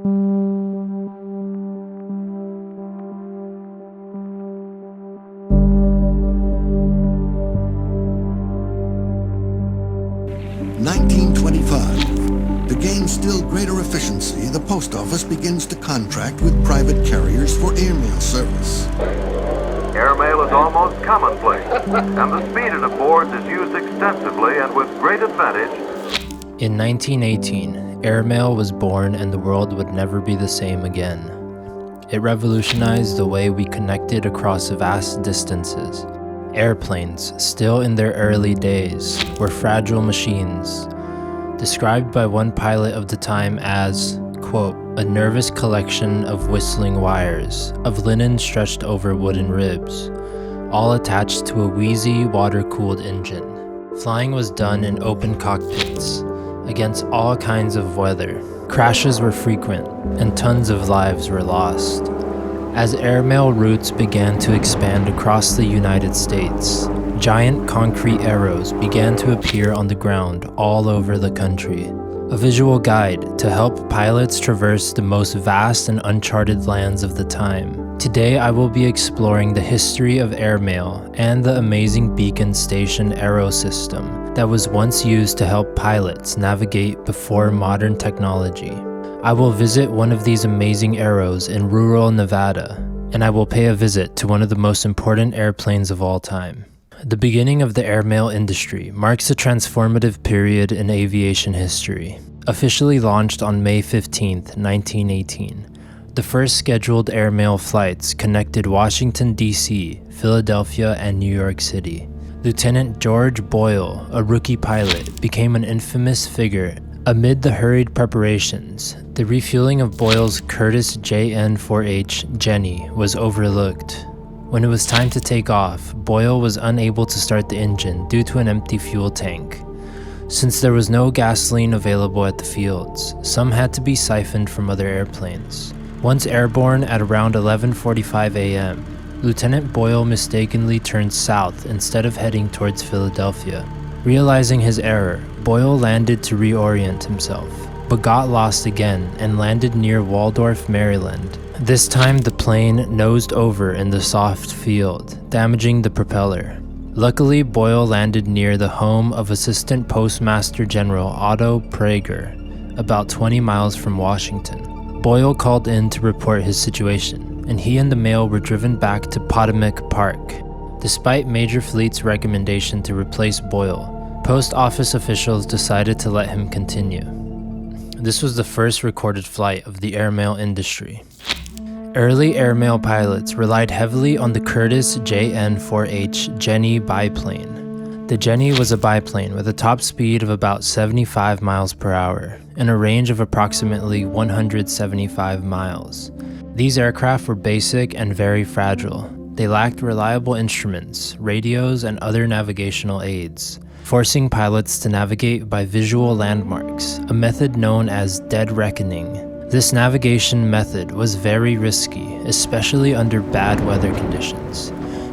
To gain still greater efficiency, the post office begins to contract with private carriers for airmail service. Airmail is almost commonplace, and the speed it affords is used extensively and with great advantage. In 1918, airmail was born and the world would never be the same again. It revolutionized the way we connected across vast distances. Airplanes, still in their early days, were fragile machines, described by one pilot of the time as, quote, a nervous collection of whistling wires, of linen stretched over wooden ribs, all attached to a wheezy, water-cooled engine. Flying was done in open cockpits, against all kinds of weather. Crashes were frequent, and tons of lives were lost. As airmail routes began to expand across the United States, giant concrete arrows began to appear on the ground all over the country, a visual guide to help pilots traverse the most vast and uncharted lands of the time. Today I will be exploring the history of airmail and the amazing beacon station arrow system that was once used to help pilots navigate before modern technology. I will visit one of these amazing arrows in rural Nevada, and I will pay a visit to one of the most important airplanes of all time. The beginning of the airmail industry marks a transformative period in aviation history. Officially launched on May 15, 1918, the first scheduled airmail flights connected Washington, D.C., Philadelphia, and New York City. Lieutenant George Boyle, a rookie pilot, became an infamous figure. Amid the hurried preparations, the refueling of Boyle's Curtiss JN-4H Jenny was overlooked. When it was time to take off, Boyle was unable to start the engine due to an empty fuel tank. Since there was no gasoline available at the fields, some had to be siphoned from other airplanes. Once airborne at around 11:45 a.m., Lieutenant Boyle mistakenly turned south instead of heading towards Philadelphia. Realizing his error, Boyle landed to reorient himself, but got lost again and landed near Waldorf, Maryland. This time the plane nosed over in the soft field, damaging the propeller. Luckily, Boyle landed near the home of Assistant Postmaster General Otto Prager, about 20 miles from Washington. Boyle called in to report his situation, and he and the mail were driven back to Potomac Park. Despite Major Fleet's recommendation to replace Boyle, post office officials decided to let him continue. This was the first recorded flight of the airmail industry. Early airmail pilots relied heavily on the Curtiss JN-4H Jenny biplane. The Jenny was a biplane with a top speed of about 75 miles per hour and a range of approximately 175 miles. These aircraft were basic and very fragile. They lacked reliable instruments, radios, and other navigational aids, forcing pilots to navigate by visual landmarks, a method known as dead reckoning. This navigation method was very risky, especially under bad weather conditions.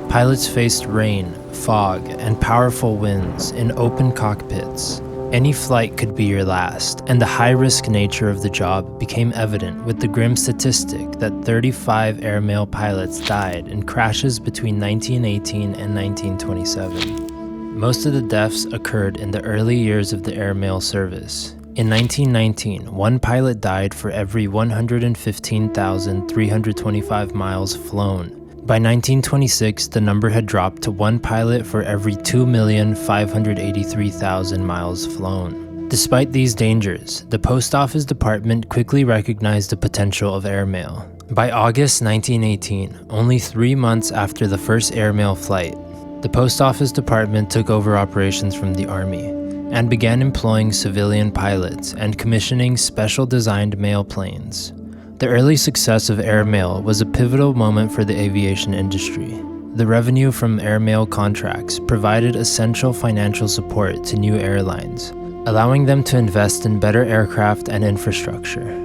Pilots faced rain, fog, and powerful winds in open cockpits. Any flight could be your last, and the high-risk nature of the job became evident with the grim statistic that 35 airmail pilots died in crashes between 1918 and 1927. Most of the deaths occurred in the early years of the airmail service. In 1919, one pilot died for every 115,325 miles flown. By 1926, the number had dropped to one pilot for every 2,583,000 miles flown. Despite these dangers, the Post Office Department quickly recognized the potential of airmail. By August 1918, only 3 months after the first airmail flight, the Post Office Department took over operations from the Army and began employing civilian pilots and commissioning special designed mail planes. The early success of airmail was a pivotal moment for the aviation industry. The revenue from airmail contracts provided essential financial support to new airlines, allowing them to invest in better aircraft and infrastructure.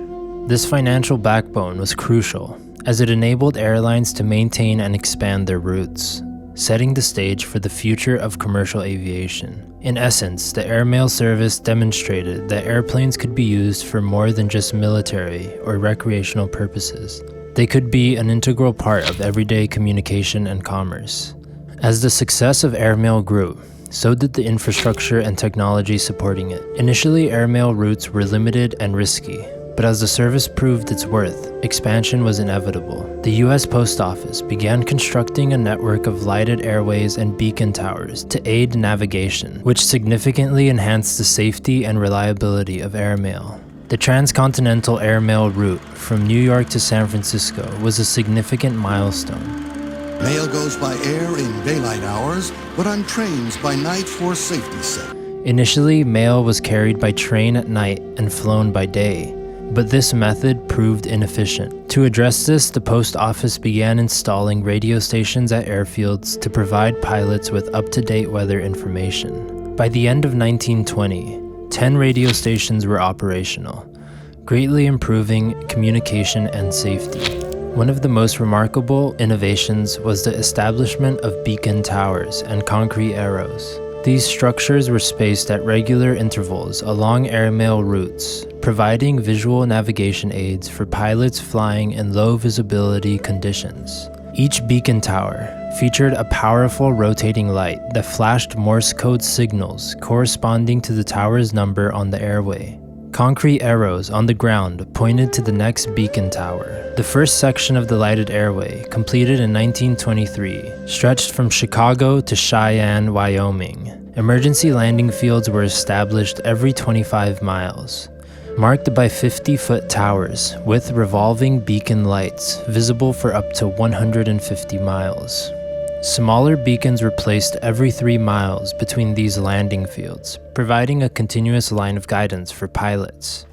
This financial backbone was crucial, as it enabled airlines to maintain and expand their routes, setting the stage for the future of commercial aviation. In essence, the Airmail service demonstrated that airplanes could be used for more than just military or recreational purposes. They could be an integral part of everyday communication and commerce. As the success of Airmail grew, so did the infrastructure and technology supporting it. Initially, Airmail routes were limited and risky, but as the service proved its worth, expansion was inevitable. The U.S. Post Office began constructing a network of lighted airways and beacon towers to aid navigation, which significantly enhanced the safety and reliability of Airmail. The transcontinental Airmail route from New York to San Francisco was a significant milestone. Mail goes by air in daylight hours, but on trains by night for safety's sake. Initially, mail was carried by train at night and flown by day, but this method proved inefficient. To address this, the post office began installing radio stations at airfields to provide pilots with up-to-date weather information. By the end of 1920, 10 radio stations were operational, greatly improving communication and safety. One of the most remarkable innovations was the establishment of beacon towers and concrete arrows. These structures were spaced at regular intervals along Airmail routes, providing visual navigation aids for pilots flying in low visibility conditions. Each beacon tower featured a powerful rotating light that flashed Morse code signals corresponding to the tower's number on the airway. Concrete arrows on the ground pointed to the next beacon tower. The first section of the lighted airway, completed in 1923, stretched from Chicago to Cheyenne, Wyoming. Emergency landing fields were established every 25 miles, marked by 50-foot towers with revolving beacon lights visible for up to 150 miles. Smaller beacons were placed every 3 miles between these landing fields, providing a continuous line of guidance for pilots.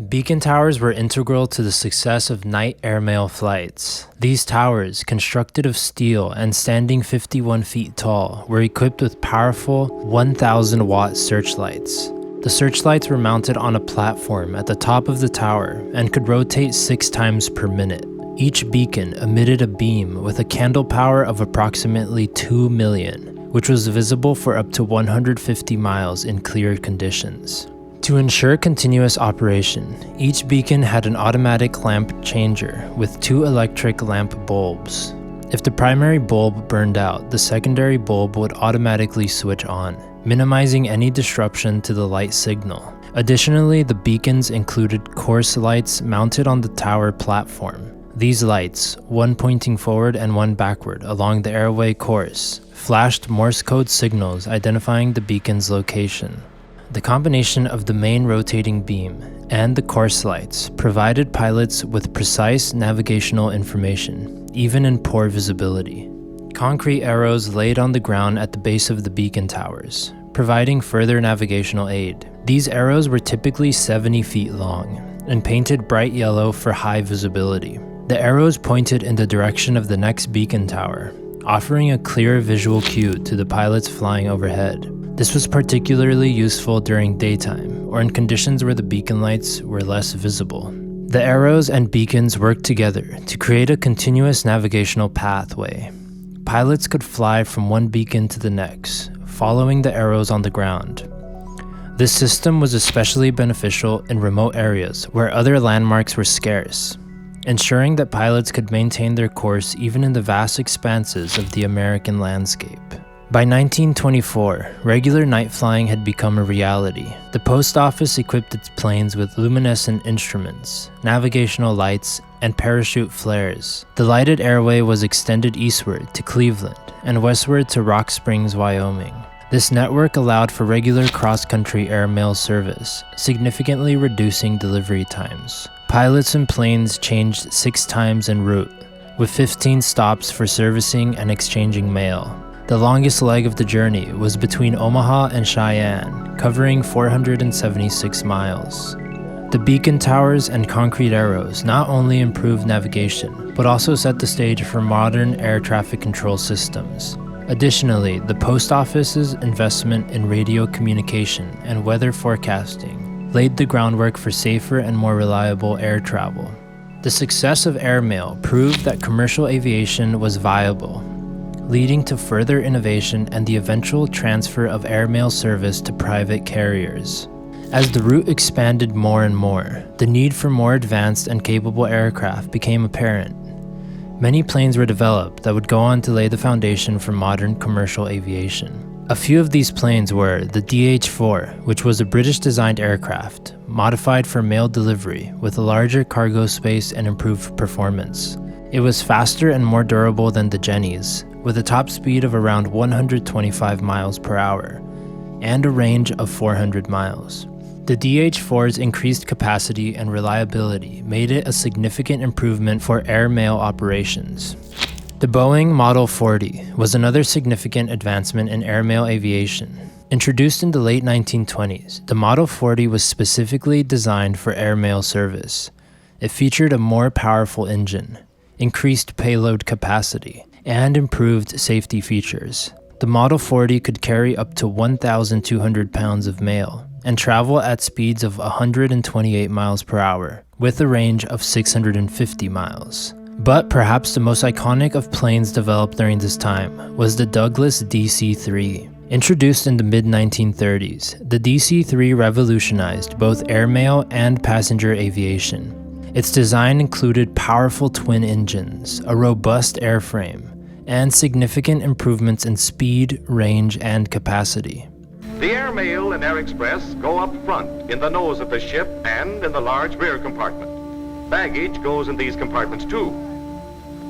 Beacon towers were integral to the success of night airmail flights. These towers, constructed of steel and standing 51 feet tall, were equipped with powerful 1,000-watt searchlights. The searchlights were mounted on a platform at the top of the tower and could rotate 6 times per minute. Each beacon emitted a beam with a candle power of approximately 2 million, which was visible for up to 150 miles in clear conditions. To ensure continuous operation, each beacon had an automatic lamp changer with 2 electric lamp bulbs. If the primary bulb burned out, the secondary bulb would automatically switch on, minimizing any disruption to the light signal. Additionally, the beacons included course lights mounted on the tower platform. These lights, one pointing forward and one backward along the airway course, flashed Morse code signals identifying the beacon's location. The combination of the main rotating beam and the course lights provided pilots with precise navigational information, even in poor visibility. Concrete arrows laid on the ground at the base of the beacon towers, providing further navigational aid. These arrows were typically 70 feet long and painted bright yellow for high visibility. The arrows pointed in the direction of the next beacon tower, offering a clear visual cue to the pilots flying overhead. This was particularly useful during daytime or in conditions where the beacon lights were less visible. The arrows and beacons worked together to create a continuous navigational pathway. Pilots could fly from one beacon to the next, following the arrows on the ground. This system was especially beneficial in remote areas where other landmarks were scarce, ensuring that pilots could maintain their course even in the vast expanses of the American landscape. By 1924, regular night flying had become a reality. The post office equipped its planes with luminescent instruments, navigational lights, and parachute flares. The lighted airway was extended eastward to Cleveland and westward to Rock Springs, Wyoming. This network allowed for regular cross-country airmail service, significantly reducing delivery times. Pilots and planes changed 6 times en route, with 15 stops for servicing and exchanging mail. The longest leg of the journey was between Omaha and Cheyenne, covering 476 miles. The beacon towers and concrete arrows not only improved navigation, but also set the stage for modern air traffic control systems. Additionally, the post office's investment in radio communication and weather forecasting laid the groundwork for safer and more reliable air travel. The success of airmail proved that commercial aviation was viable. leading to further innovation and the eventual transfer of airmail service to private carriers. As the route expanded more and more, the need for more advanced and capable aircraft became apparent. Many planes were developed that would go on to lay the foundation for modern commercial aviation. A few of these planes were the DH-4, which was a British-designed aircraft, modified for mail delivery with a larger cargo space and improved performance. It was faster and more durable than the Jennies, with a top speed of around 125 miles per hour and a range of 400 miles. The DH-4's increased capacity and reliability made it a significant improvement for airmail operations. The Boeing Model 40 was another significant advancement in airmail aviation. Introduced in the late 1920s, the Model 40 was specifically designed for airmail service. It featured a more powerful engine, increased payload capacity, and improved safety features. The Model 40 could carry up to 1,200 pounds of mail and travel at speeds of 128 miles per hour, with a range of 650 miles. But perhaps the most iconic of planes developed during this time was the Douglas DC-3. Introduced in the mid-1930s, the DC-3 revolutionized both airmail and passenger aviation. Its design included powerful twin engines, a robust airframe, and significant improvements in speed, range, and capacity. The Airmail and Air Express go up front in the nose of the ship and in the large rear compartment. Baggage goes in these compartments too.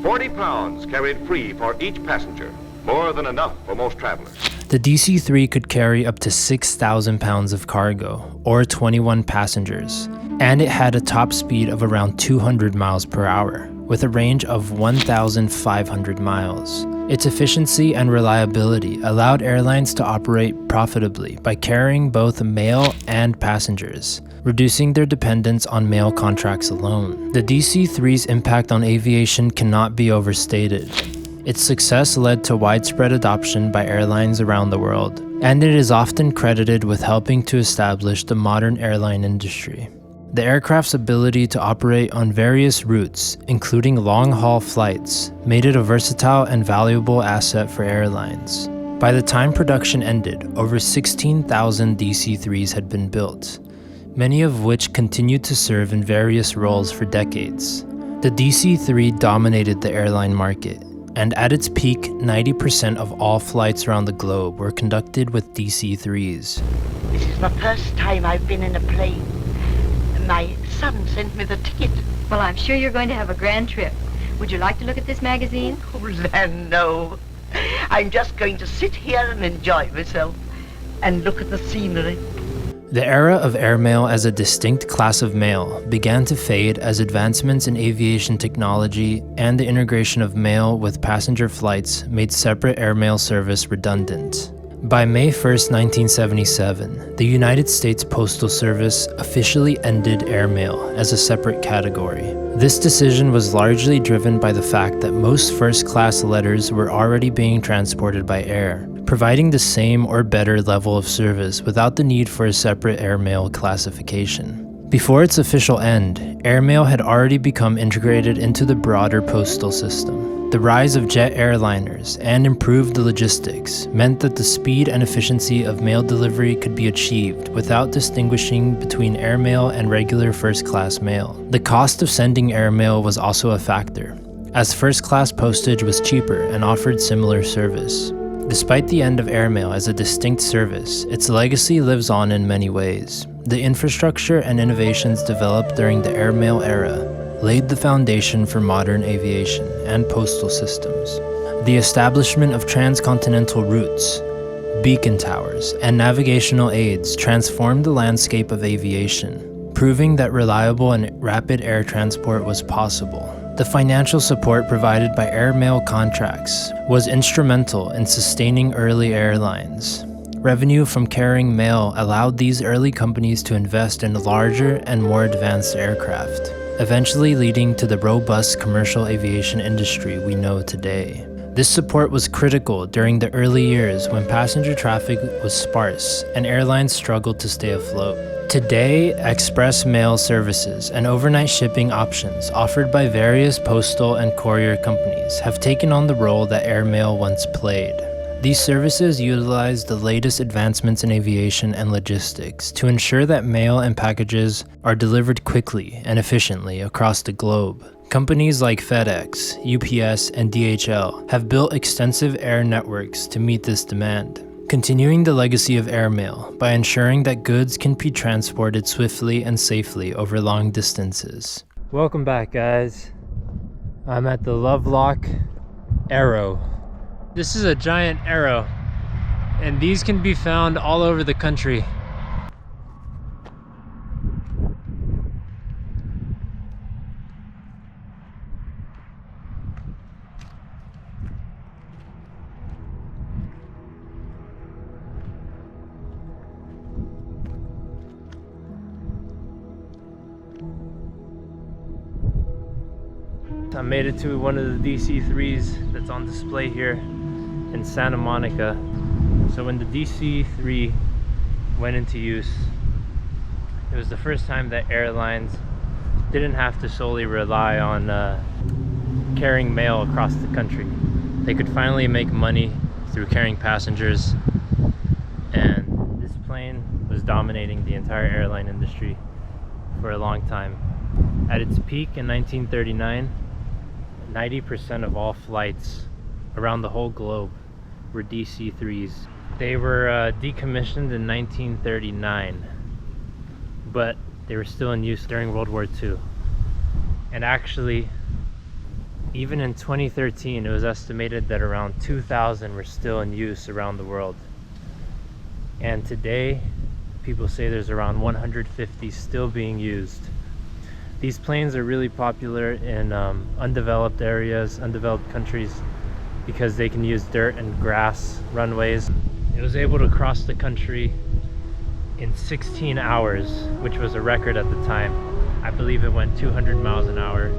40 pounds carried free for each passenger, more than enough for most travelers. The DC-3 could carry up to 6,000 pounds of cargo, or 21 passengers, and it had a top speed of around 200 miles per hour, with a range of 1,500 miles. Its efficiency and reliability allowed airlines to operate profitably by carrying both mail and passengers, reducing their dependence on mail contracts alone. The DC-3's impact on aviation cannot be overstated. Its success led to widespread adoption by airlines around the world, and it is often credited with helping to establish the modern airline industry. The aircraft's ability to operate on various routes, including long-haul flights, made it a versatile and valuable asset for airlines. By the time production ended, over 16,000 DC-3s had been built, many of which continued to serve in various roles for decades. The DC-3 dominated the airline market, and at its peak, 90% of all flights around the globe were conducted with DC-3s. This is the first time I've been in a plane. My son sent me the ticket. Well, I'm sure you're going to have a grand trip. Would you like to look at this magazine? Oh, land, no. I'm just going to sit here and enjoy myself and look at the scenery. The era of airmail as a distinct class of mail began to fade as advancements in aviation technology and the integration of mail with passenger flights made separate airmail service redundant. By May 1, 1977, the United States Postal Service officially ended airmail as a separate category. This decision was largely driven by the fact that most first-class letters were already being transported by air, providing the same or better level of service without the need for a separate airmail classification. Before its official end, airmail had already become integrated into the broader postal system. The rise of jet airliners and improved logistics meant that the speed and efficiency of mail delivery could be achieved without distinguishing between airmail and regular first-class mail. The cost of sending airmail was also a factor, as first-class postage was cheaper and offered similar service. Despite the end of airmail as a distinct service, its legacy lives on in many ways. The infrastructure and innovations developed during the airmail era laid the foundation for modern aviation and postal systems. The establishment of transcontinental routes, beacon towers, and navigational aids transformed the landscape of aviation, proving that reliable and rapid air transport was possible. The financial support provided by airmail contracts was instrumental in sustaining early airlines. Revenue from carrying mail allowed these early companies to invest in larger and more advanced aircraft, eventually leading to the robust commercial aviation industry we know today. This support was critical during the early years when passenger traffic was sparse and airlines struggled to stay afloat. Today, express mail services and overnight shipping options offered by various postal and courier companies have taken on the role that airmail once played. These services utilize the latest advancements in aviation and logistics to ensure that mail and packages are delivered quickly and efficiently across the globe. Companies like FedEx, UPS, and DHL have built extensive air networks to meet this demand, continuing the legacy of airmail by ensuring that goods can be transported swiftly and safely over long distances. Welcome back, guys. I'm at the Lovelock Arrow. This is a giant arrow, and these can be found all over the country. I made it to one of the DC-3s that's on display here in Santa Monica. So when the DC-3 went into use, it was the first time that airlines didn't have to solely rely on carrying mail across the country. They could finally make money through carrying passengers, and this plane was dominating the entire airline industry for a long time. At its peak in 1939, 90% of all flights around the whole globe were DC-3s. They were decommissioned in 1939, but they were still in use during World War II. And actually, even in 2013, it was estimated that around 2,000 were still in use around the world. And today, people say there's around 150 still being used. These planes are really popular in undeveloped areas, undeveloped countries, because they can use dirt and grass runways. It was able to cross the country in 16 hours, which was a record at the time. I believe it went 200 miles an hour.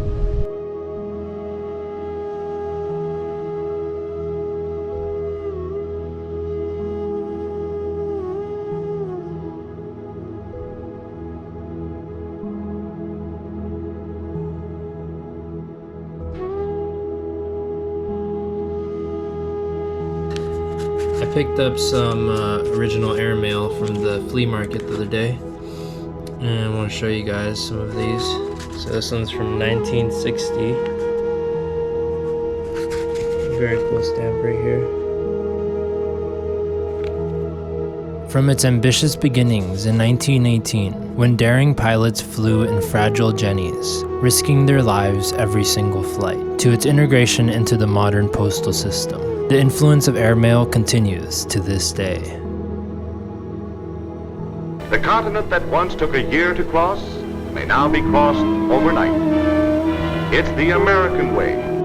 I picked up some original airmail from the flea market the other day, and I want to show you guys some of these. So this one's from 1960. Very cool stamp right here. From its ambitious beginnings in 1918, when daring pilots flew in fragile Jennies, risking their lives every single flight, to its integration into the modern postal system, the influence of airmail continues to this day. The continent that once took a year to cross may now be crossed overnight. It's the American way.